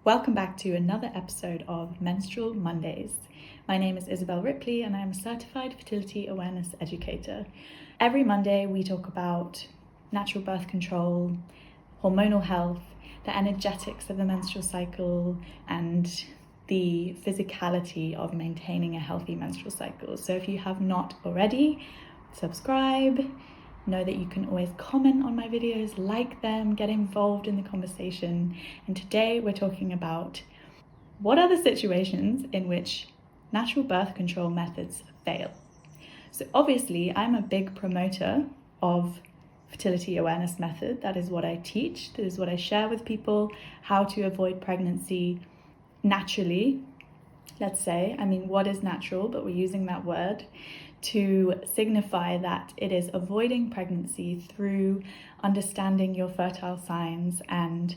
Welcome back to another episode of Menstrual Mondays. My name is Isobel Ripley and I'm a certified fertility awareness educator. Every Monday we talk about natural birth control, hormonal health, the energetics of the menstrual cycle, and the physicality of maintaining a healthy menstrual cycle. So if you have not already, subscribe. Know that you can always comment on my videos, like them, get involved in the conversation. And today we're talking about what are the situations in which natural birth control methods fail. So obviously I'm a big promoter of fertility awareness method. That is what I teach. That is what I share with people, how to avoid pregnancy naturally. Let's say, what is natural, but we're using that word to signify that it is avoiding pregnancy through understanding your fertile signs and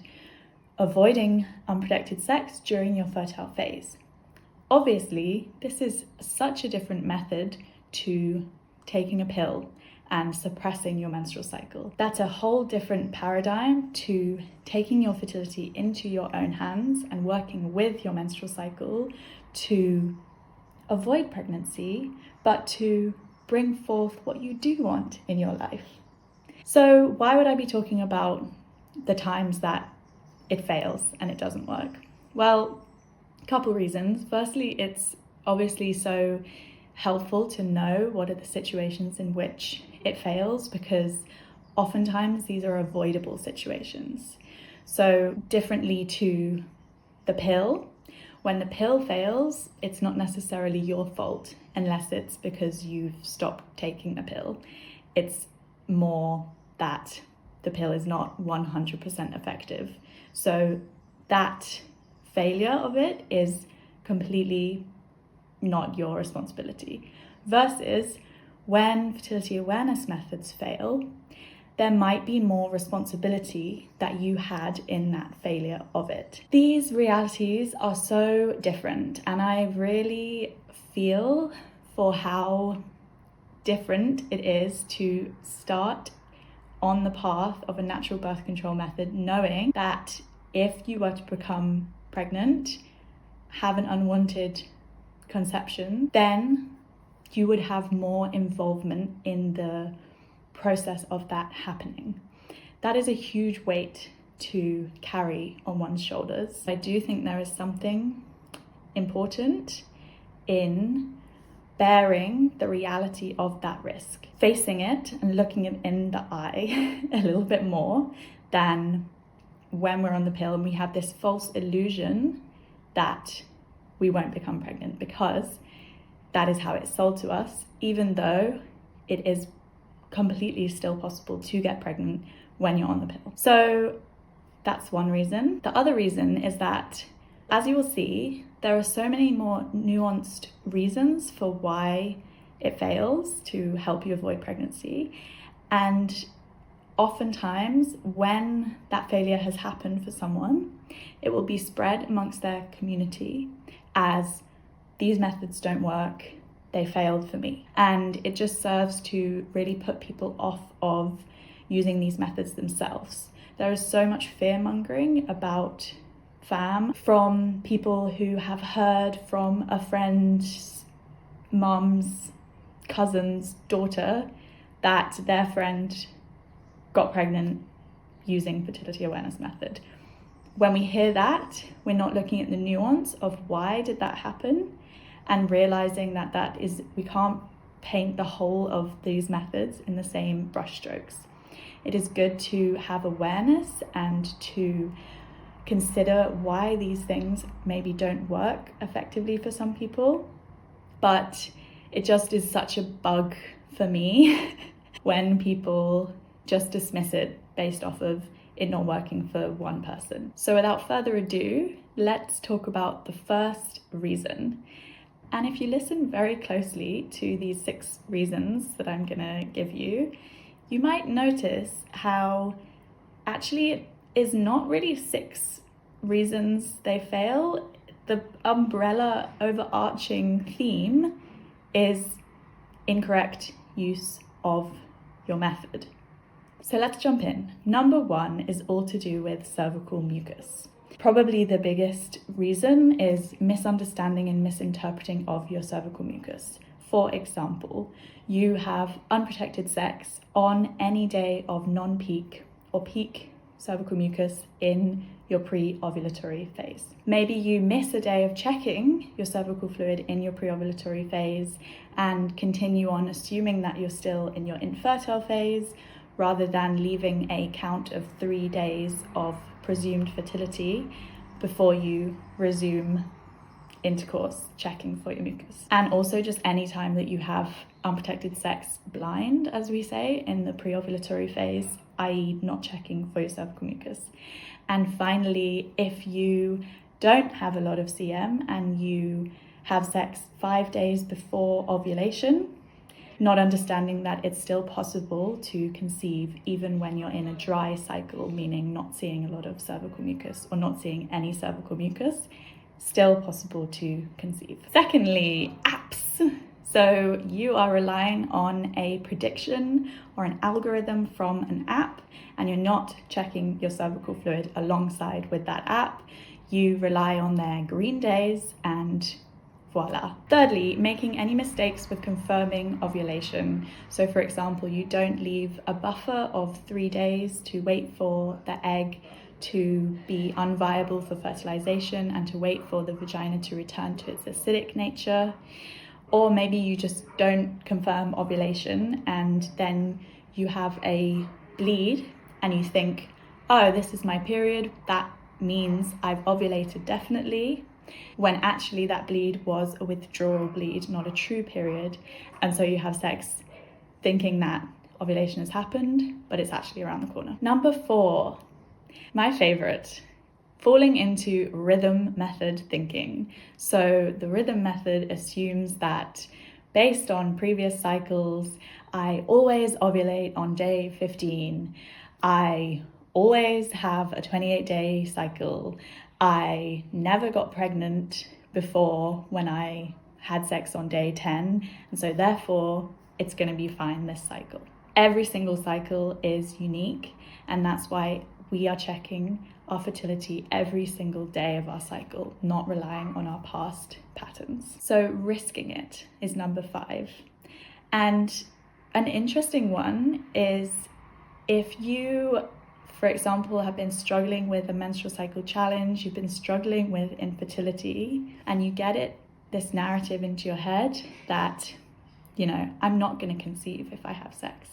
avoiding unprotected sex during your fertile phase. Obviously, this is such a different method to taking a pill and suppressing your menstrual cycle. That's a whole different paradigm to taking your fertility into your own hands and working with your menstrual cycle to avoid pregnancy, but to bring forth what you do want in your life. So why would I be talking about the times that it fails and it doesn't work? Well, a couple reasons. Firstly, it's obviously so helpful to know what are the situations in which it fails, because oftentimes these are avoidable situations. So differently to the pill, when the pill fails, it's not necessarily your fault unless it's because you've stopped taking the pill. It's more that the pill is not 100% effective. So that failure of it is completely not your responsibility. Versus when fertility awareness methods fail, there might be more responsibility that you had in that failure of it. These realities are so different, and I really feel for how different it is to start on the path of a natural birth control method, knowing that if you were to become pregnant, have an unwanted conception, then you would have more involvement in the process of that happening. That is a huge weight to carry on one's shoulders. I do think there is something important in bearing the reality of that risk, facing it and looking it in the eye a little bit more than when we're on the pill and we have this false illusion that we won't become pregnant, because that is how it's sold to us, even though it is completely still possible to get pregnant when you're on the pill. So that's one reason. The other reason is that, as you will see, there are so many more nuanced reasons for why it fails to help you avoid pregnancy. And oftentimes when that failure has happened for someone, it will be spread amongst their community as these methods don't work, they failed for me. And it just serves to really put people off of using these methods themselves. There is so much fear-mongering about FAM from people who have heard from a friend's mum's cousin's daughter that their friend got pregnant using fertility awareness method. When we hear that, we're not looking at the nuance of why did that happen, and realizing that we can't paint the whole of these methods in the same brushstrokes. It is good to have awareness and to consider why these things maybe don't work effectively for some people, but it just is such a bug for me when people just dismiss it based off of it not working for one person. So without further ado, let's talk about the first reason. And if you listen very closely to these 6 reasons that I'm gonna give you, you might notice how actually it is not really 6 reasons they fail. The umbrella overarching theme is incorrect use of your method. So let's jump in. Number 1 is all to do with cervical mucus. probably the biggest reason is misunderstanding and misinterpreting of your cervical mucus. For example, you have unprotected sex on any day of non-peak or peak cervical mucus in your pre-ovulatory phase. Maybe you miss a day of checking your cervical fluid in your pre-ovulatory phase and continue on assuming that you're still in your infertile phase, rather than leaving a count of 3 days of presumed fertility before you resume intercourse, checking for your mucus. And also just any time that you have unprotected sex blind, as we say, in the pre-ovulatory phase, i.e. not checking for your cervical mucus. And finally, if you don't have a lot of CM and you have sex 5 days before ovulation, not understanding that it's still possible to conceive even when you're in a dry cycle, meaning not seeing a lot of cervical mucus or not seeing any cervical mucus, still possible to conceive. Secondly, apps. So you are relying on a prediction or an algorithm from an app, and you're not checking your cervical fluid alongside with that app. You rely on their green days and voila. Thirdly, making any mistakes with confirming ovulation. So for example, you don't leave a buffer of 3 days to wait for the egg to be unviable for fertilization and to wait for the vagina to return to its acidic nature. Or maybe you just don't confirm ovulation and then you have a bleed and you think, oh, this is my period, that means I've ovulated definitely, when actually that bleed was a withdrawal bleed, not a true period. And so you have sex thinking that ovulation has happened, but it's actually around the corner. Number 4, my favorite, falling into rhythm method thinking. So the rhythm method assumes that based on previous cycles, I always ovulate on day 15. I always have a 28-day cycle. I never got pregnant before when I had sex on day 10, and so therefore it's going to be fine this cycle. Every single cycle is unique, and that's why we are checking our fertility every single day of our cycle, not relying on our past patterns. So risking it is number 5. And an interesting one is if you, for example, have been struggling with a menstrual cycle challenge, you've been struggling with infertility, and you get this narrative into your head that, I'm not going to conceive if I have sex.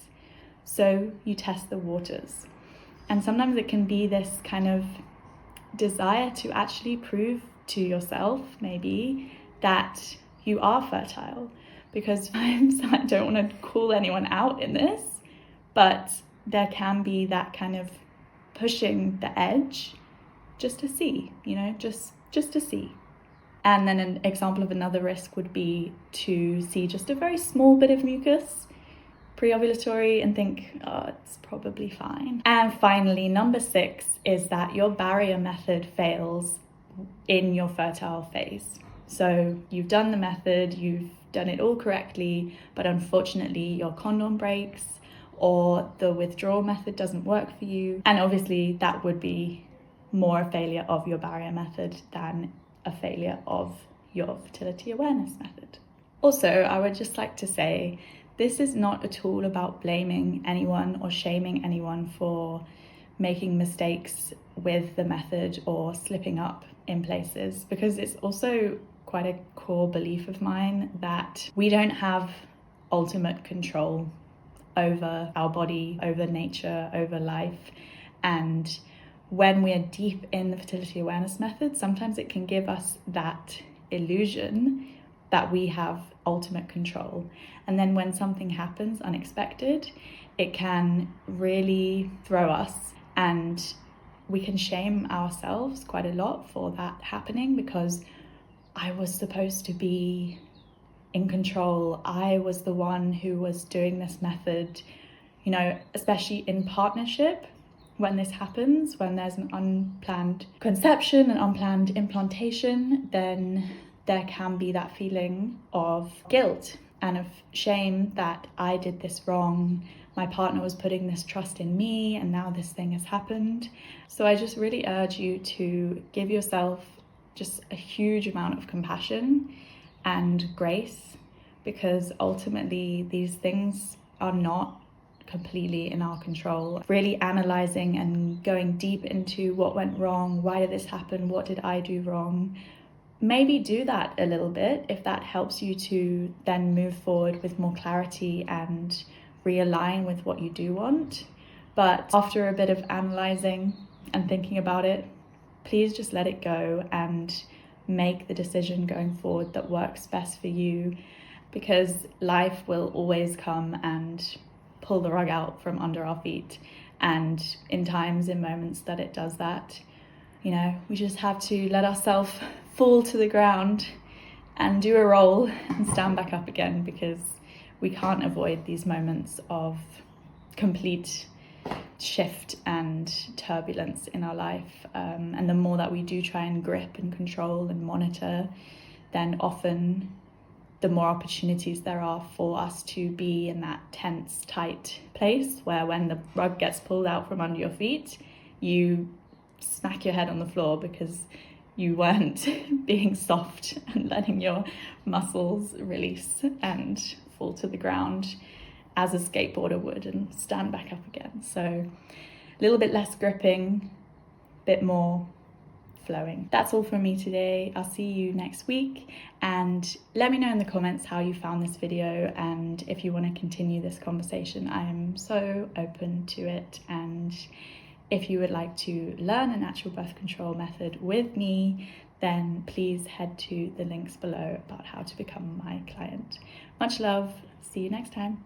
So you test the waters. And sometimes it can be this kind of desire to actually prove to yourself, maybe, that you are fertile. Because sometimes I don't want to call anyone out in this, but there can be that kind of pushing the edge just to see, just to see. And then an example of another risk would be to see just a very small bit of mucus pre-ovulatory and think, oh, it's probably fine. And finally, number 6 is that your barrier method fails in your fertile phase. So you've done the method, you've done it all correctly, but unfortunately your condom breaks or the withdrawal method doesn't work for you. And obviously that would be more a failure of your barrier method than a failure of your fertility awareness method. Also, I would just like to say, this is not at all about blaming anyone or shaming anyone for making mistakes with the method or slipping up in places, because it's also quite a core belief of mine that we don't have ultimate control over our body, over nature, over life. And when we are deep in the fertility awareness method, sometimes it can give us that illusion that we have ultimate control. And then when something happens unexpected, it can really throw us, and we can shame ourselves quite a lot for that happening, because I was supposed to be in control. I was the one who was doing this method, especially in partnership. When this happens, when there's an unplanned conception, an unplanned implantation, then there can be that feeling of guilt and of shame that I did this wrong, my partner was putting this trust in me and now this thing has happened. So I just really urge you to give yourself just a huge amount of compassion and grace, because ultimately these things are not completely in our control. Really analysing and going deep into what went wrong, why did this happen, what did I do wrong? Maybe do that a little bit if that helps you to then move forward with more clarity and realign with what you do want. But after a bit of analysing and thinking about it, please just let it go and make the decision going forward that works best for you, because life will always come and pull the rug out from under our feet. And in moments that it does that, we just have to let ourselves fall to the ground and do a roll and stand back up again, because we can't avoid these moments of complete shift and turbulence in our life. And the more that we do try and grip and control and monitor, then often the more opportunities there are for us to be in that tense, tight place where when the rug gets pulled out from under your feet, you smack your head on the floor because you weren't being soft and letting your muscles release and fall to the ground as a skateboarder would and stand back up again. So a little bit less gripping, a bit more flowing. That's all from me today. I'll see you next week, and let me know in the comments how you found this video, and if you want to continue this conversation. I am so open to it. And if you would like to learn a natural birth control method with me, then please head to the links below about how to become my client. Much love. See you next time.